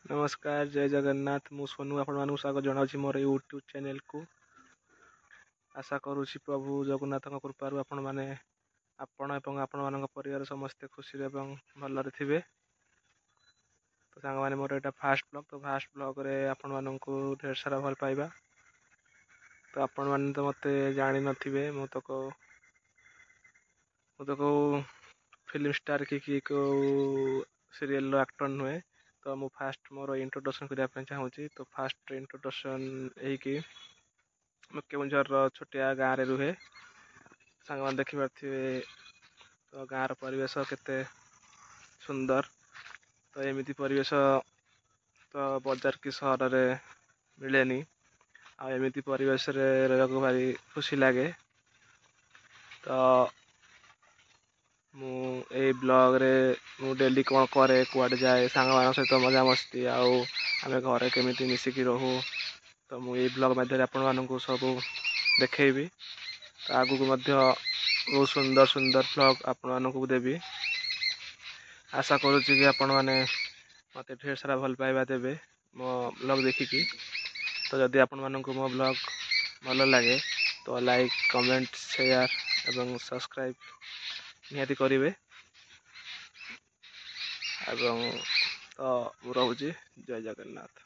नमस्कार जय जगन्नाथ मु सोनू आपण स्वागत जनावि मोर यूट्यूब चैनल को। आशा करुँच प्रभु जगन्नाथ कृपार आपण मैंने आपण परिवार समस्ते खुशी एवं भलरे थे। तो सांग मैंने मोर यहाँ फास्ट ब्लॉग तो फास्ट ब्लॉग रे आपण मानू ढेर सारा भल पाइबा। तो आपण मैंने तो मत जानी नथिबे मु तो फिल्म स्टार कि सीरियल एक्टर नुहे। तो मु फास्ट मोर इंट्रोडक्शन करने चाहूँगी। तो फास्ट इंट्रोडक्शन यही कि केवंझर छोटिया गाँव में रुहे सांग मैंने देखी पारे। तो गाँव परिवेश केते सुंदर। तो एमती परिवेश तो बजार की सहर में मिलेनी। आमती परिवेश रहा भारी खुशी लगे। तो मुझे ब्लॉग रे मु डेली कौन करे कुआडे जाए सांग सहित मजा मस्ती आम घरे केमी मिसिकी रहू। तो मुझे ब्लॉग मध्य आपण सब देखी। तो आगू को बहुत सुंदर सुंदर ब्लॉग आपण को देवी। आशा करुच्ची कि आपण मैंने मत ढेर सारा भल पाइबा देवे मो ब्लॉग देखिकी। तो जदि आपण मानू मो ब्लॉग भल लगे तो लाइक कमेंट शेयर एवं सब्सक्राइब निहाती करेंगे। तो रोचे जय जगन्नाथ।